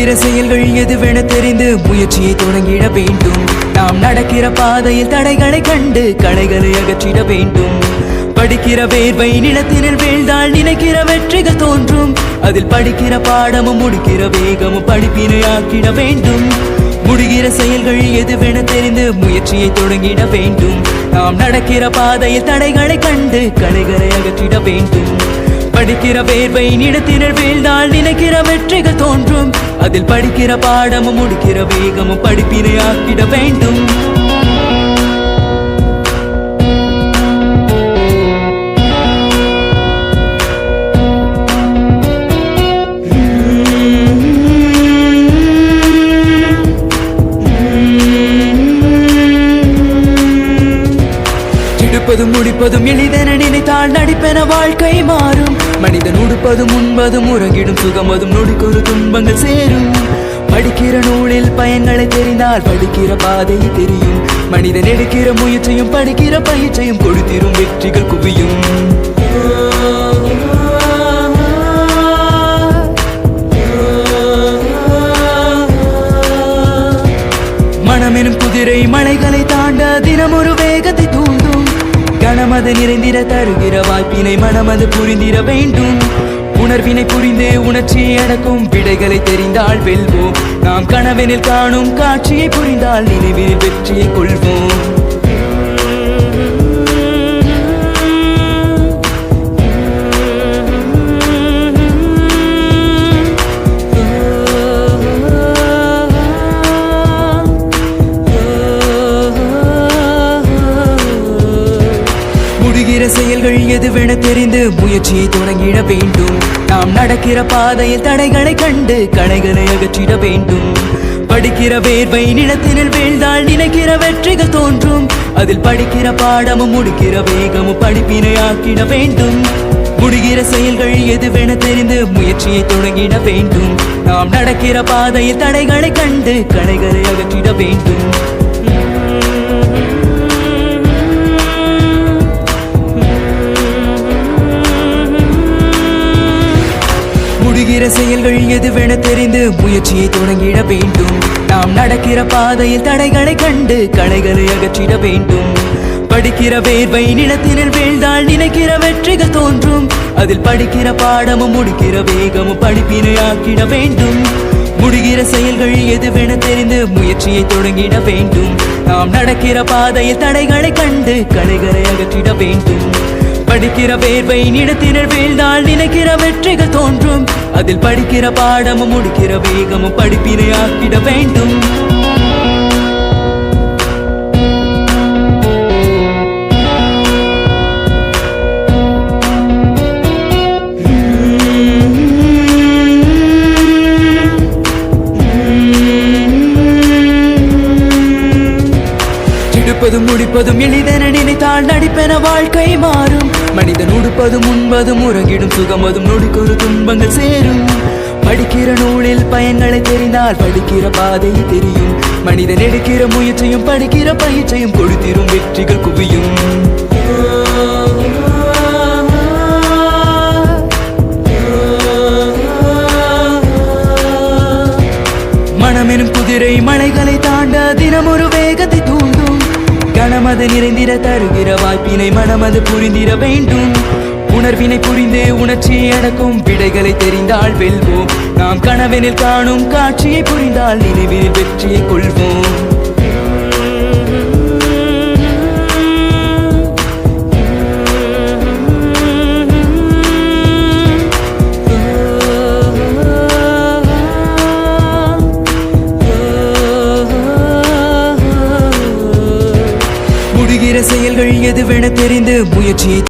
முடிகிற செயல்கள் எதுவென தெரிந்து முயற்சியை தொடங்கிட வேண்டும். நாம் நடக்கிற பாதையில் தடைகளை கண்டு களைகளை அகற்றிட வேண்டும். படிக்கிற வேர்வை நிலத்தினில் வீழ்ந்தால் நினைக்கிற வெற்றிகள் தோன்றும். அதில் படிக்கிற பாடமும் முடிக்கிற வேகமும் படிப்பினை ஆக்கிட வேண்டும். முடிகிற செயல்கள் எதுவென தெரிந்து முயற்சியை தொடங்கிட வேண்டும். நாம் நடக்கிற பாதையில் தடைகளை கண்டு களைகளை அகற்றிட வேண்டும். படிக்கிற வேர்வை நிலத்தினில் வீழ்ந்தால் நினைக்கிற வெற்றிகள் தோன்றும். அதில் படிக்கிற பாடமும் முடிக்கிற வேகமும் படிப்பினை ஆக்கிட வேண்டும். முடிப்பதும் எளிதென நினைத்தால் நடிப்பென வாழ்க்கை மாறும். மனிதன் உடுப்பதும் உண்பதும் உறங்கிடும் சுகமதும் நொடிக்கொரு துன்பங்கள் சேரும். படிக்கிற நூலில் பயன்களை தெரிந்தால் படிக்கிற பாதை தெரியும். மனிதன் எடுக்கிற முயற்சியும் படிக்கிற பயிற்சியும் கொடுத்திரும் வெற்றிகள் குவியும். மனமெனும் குதிரை மலைகளை தாண்ட தினம் ஒரு வேகத்தை தூண்டும். கணமது நிறைந்திட தருகிற வாய்ப்பினை மனமது புரிந்திட வேண்டும். உணர்வினை புரிந்து உணர்ச்சியை அடக்கும் விடைகளை தெரிந்தால் வெல்வோம். நாம் கனவெனில் காணும் காட்சியை புரிந்தால் நினைவில் வெற்றியை கொள்வோம். முடிகிற செயல்கள் எதுவென தெரிந்து முயற்சியை தொடங்கிட வேண்டும். நாம் நடக்கிற பாதையில் தடைகளை கண்டு களைகளை அகற்றிட வேண்டும். படிக்கிற வேர்வை நிலத்தினில் வீழ்ந்தால் நினைக்கிற வெற்றிகள் தோன்றும். அதில் படிக்கிற பாடமும் முடிக்கிற வேகமும் படிப்பினை ஆக்கிட வேண்டும். முடிகிற செயல்கள் எதுவென தெரிந்து முயற்சியை தொடங்கிட வேண்டும். நாம் நடக்கிற பாதையில் தடைகளை கண்டு களைகளை அகற்றிட வேண்டும். முடிகிற செயல்கள் எதுவென தெரிந்து முயற்சியை தொடங்கிட வேண்டும். நாம் நடக்கிற பாதையில் தடைகளை கண்டு களைகளை அகற்றிட வேண்டும். படிக்கிற வேர்வை நிலத்தினில் வீழ்ந்தால் நினைக்கிற வெற்றிகள் தோன்றும். அதில் படிக்கிற பாடமும் முடிக்கிற வேகமும் படிப்பினை ஆக்கிட வேண்டும். முடிகிற செயல்கள் எதுவென தெரிந்து முயற்சியை தொடங்கிட வேண்டும். நாம் நடக்கிற பாதையில் தடைகளை கண்டு களைகளை அகற்றிட வேண்டும். படிக்கிற வேர்வை நிலத்தினில் வீழ்ந்தால் நினைக்கிற வெற்றிகள் தோன்றும். அதில் படிக்கிற பாடமும் முடிக்கிற வேகமும் படிப்பினை ஆக்கிட வேண்டும். முடிப்பதும் எளிதென நினைத்தால் நடிப்பென வாழ்க்கை மாறும். மனிதன் உடுப்பதும் உண்பதும் உறங்கிடும் சுகமதும் நொடிக்கொரு துன்பங்கள் சேரும். படிக்கிற நூலில் பயன்களை தெரிந்தால் படிக்கிற பாதை தெரியும். மனிதன் எடுக்கிற முயற்சியும் படிக்கிற பயிற்சியும் கொடுத்திரும் வெற்றிகள் குவியும். மனமெனும் குதிரை மலைகளை தாண்ட தினம் ஒரு வேகத்தை தூண்டும். கணமது நிறைந்திட தருகிற வாய்ப்பினை மனமது புரிந்திட வேண்டும். உணர்வினை புரிந்து உணர்ச்சியை அடக்கும் விடைகளை தெரிந்தால் வெல்வோம். நாம் கனவெனில் காணும் காட்சியை புரிந்தால் நினைவில் வெற்றியை கொள்வோம். முடிகிற செயல்கள் எதுவென தெரிந்து முயற்சியை